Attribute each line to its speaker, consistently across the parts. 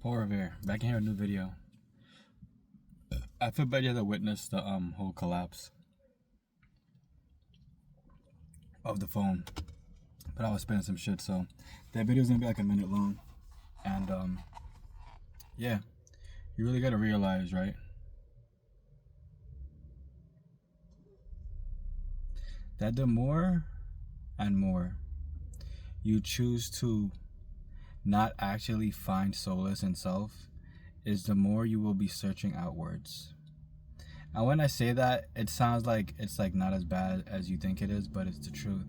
Speaker 1: Paul Revere, back in here, a new video. I feel bad you had to witness the whole collapse of the phone, but I was spinning some shit, so that video's gonna be like a minute long, and yeah, you really gotta realize, right, that the more and more you choose to not actually find solace in self, is the more you will be searching outwards. And when I say that, it sounds like it's like not as bad as you think it is, but it's the truth.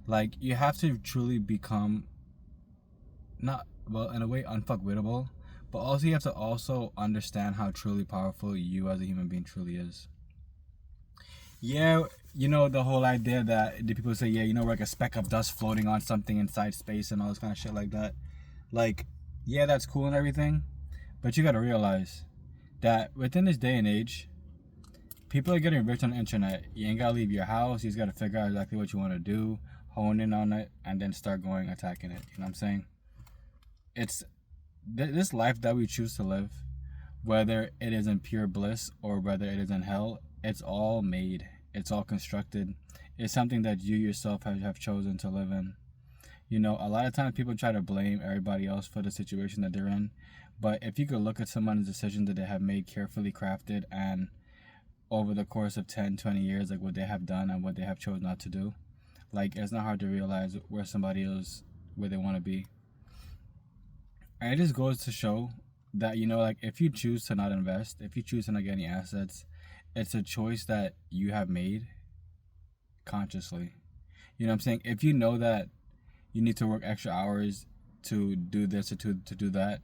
Speaker 1: Like, you have to truly become, not, well, in a way, unfuckwittable, but also you have to also understand how truly powerful you as a human being truly is. Yeah, the whole idea that the people say, yeah, we're like a speck of dust floating on something inside space and all this kind of shit like that. Like, yeah, that's cool and everything, but you gotta realize that within this day and age, people are getting rich on the internet. You ain't gotta leave your house. You just gotta figure out exactly what you want to do, hone in on it, and then start going attacking it. You know what I'm saying? It's this life that we choose to live, whether it is in pure bliss or whether it is in hell. It's all made. It's all constructed. It's something that you yourself have chosen to live in. A lot of times people try to blame everybody else for the situation that they're in, but if you could look at someone's decision that they have made carefully crafted and over the course of 10, 20 years, like what they have done and what they have chosen not to do, like it's not hard to realize where somebody is, where they want to be. And it just goes to show that, like if you choose to not invest, if you choose to not get any assets, it's a choice that you have made consciously. You know what I'm saying? If you know that you need to work extra hours to do this or to do that,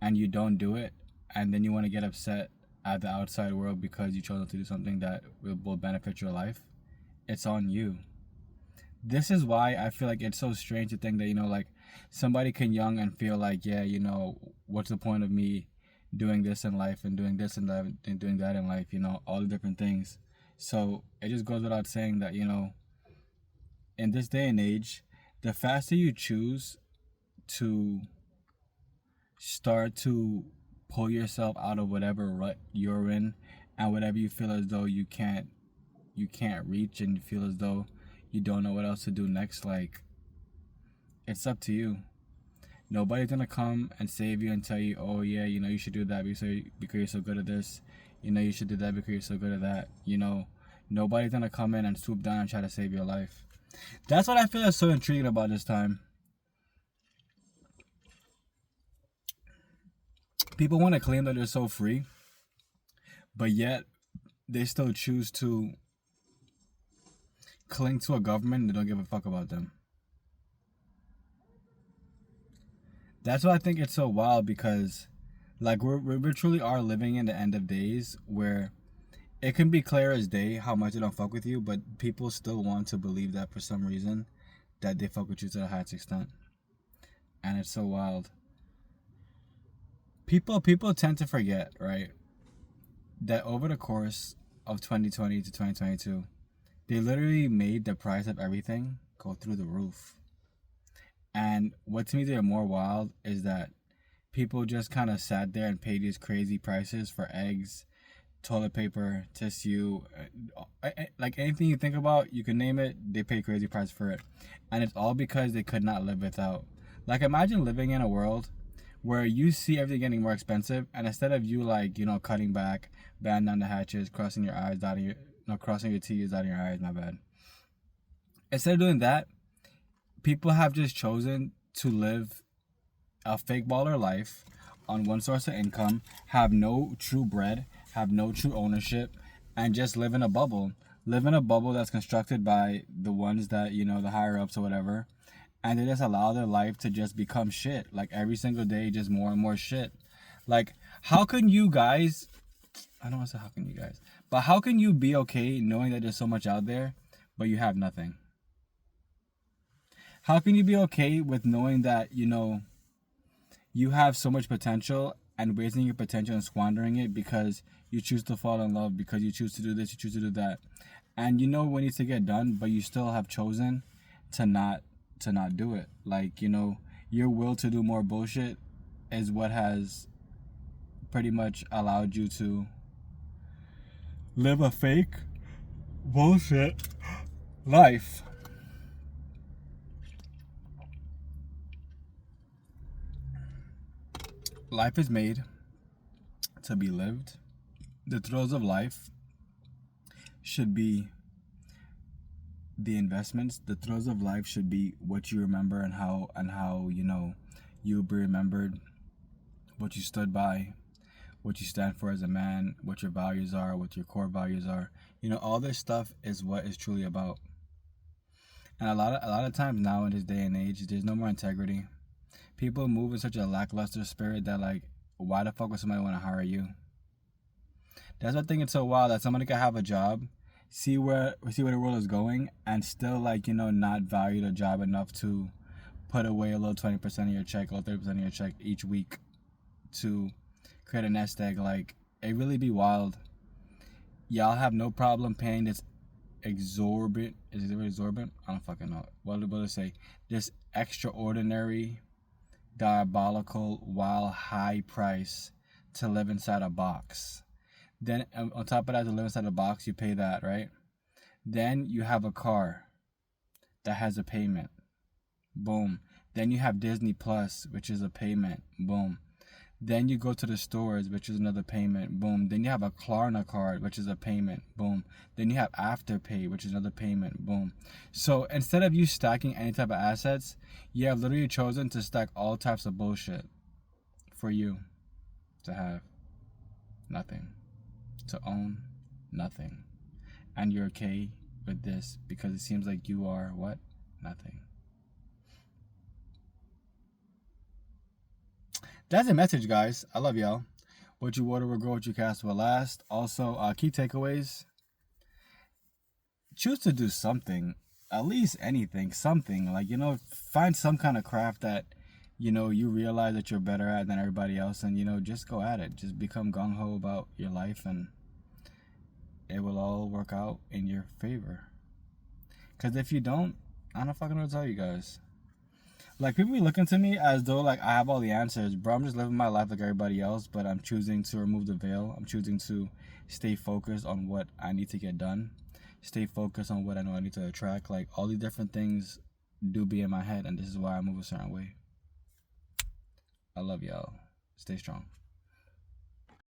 Speaker 1: and you don't do it, and then you want to get upset at the outside world because you chose not to do something that will benefit your life, it's on you. This is why I feel like it's so strange to think that, like somebody can young and feel like, yeah, what's the point of me doing this in life and doing this and that and doing that in life, all the different things. So it just goes without saying that, in this day and age, the faster you choose to start to pull yourself out of whatever rut you're in and whatever you feel as though you can't reach, and you feel as though you don't know what else to do next, like it's up to you. Nobody's gonna come and save you and tell you, oh yeah, you should do that because you're so good at this. You should do that because you're so good at that. Nobody's gonna come in and swoop down and try to save your life. That's what I feel is so intriguing about this time. People want to claim that they're so free, but yet they still choose to cling to a government that don't give a fuck about them. That's why I think it's so wild, because like we truly are living in the end of days where it can be clear as day how much they don't fuck with you, but people still want to believe that for some reason that they fuck with you to the highest extent. And it's so wild. People tend to forget, right, that over the course of 2020 to 2022, they literally made the price of everything go through the roof. And what to me is more wild is that people just kind of sat there and paid these crazy prices for eggs, toilet paper, tissue, like anything you think about, you can name it, they pay crazy price for it. And it's all because they could not live without. Like, imagine living in a world where you see everything getting more expensive, and instead of you like, cutting back, band down the hatches, crossing your eyes, dotting your, crossing your T's, dotting your eyes, my bad. Instead of doing that, people have just chosen to live a fake baller life on one source of income, have no true bread, have no true ownership, and just live in a bubble. Live in a bubble that's constructed by the ones that, the higher ups or whatever. And they just allow their life to just become shit. Like every single day, just more and more shit. Like, how can you guys, I don't want to say how can you guys, but how can you be okay knowing that there's so much out there, but you have nothing? How can you be okay with knowing that, you have so much potential and wasting your potential and squandering it because you choose to fall in love, because you choose to do this, you choose to do that, and you know what needs to get done, but you still have chosen to not do it. Like, your will to do more bullshit is what has pretty much allowed you to live a fake bullshit life. Life is made to be lived. The thrills of life should be the investments. The thrills of life should be what you remember, and how you know you'll be remembered, what you stood by, what you stand for as a man, what your values are, what your core values are. You know, all this stuff is what is truly about. And a lot of times now in this day and age, there's no more integrity. People move in such a lackluster spirit that, like, why the fuck would somebody want to hire you? That's what I think it's so wild, that somebody can have a job, see where the world is going, and still, like, you know, not value the job enough to put away a little 20% of your check or 30% of your check each week to create a nest egg. Like, it really be wild. Y'all have no problem paying this exorbitant, is it exorbitant? I don't fucking know. What to say? This extraordinary, diabolical, wild, high price to live inside a box. Then on top of that, to live inside a box, you pay that, right? Then you have a car that has a payment. Boom. Then you have Disney Plus, which is a payment. Boom. Then you go to the stores, which is another payment. Boom. Then you have a Klarna card, which is a payment. Boom. Then you have Afterpay, which is another payment. Boom. So instead of you stacking any type of assets, you have literally chosen to stack all types of bullshit for you to have nothing, to own nothing. And you're okay with this because it seems like you are what? Nothing. That's the message, guys. I love y'all. What you water will grow, what you cast will last. Also, key takeaways. Choose to do something. At least anything. Something. Like, you know, find some kind of craft that, you know, you realize that you're better at than everybody else. And, you know, just go at it. Just become gung-ho about your life, and it will all work out in your favor. Because if you don't, I don't fucking know what to tell you guys. Like, people be looking to me as though, like, I have all the answers. Bro, I'm just living my life like everybody else, but I'm choosing to remove the veil. I'm choosing to stay focused on what I need to get done. Stay focused on what I know I need to attract. Like, all these different things do be in my head, and this is why I move a certain way. I love y'all. Stay strong.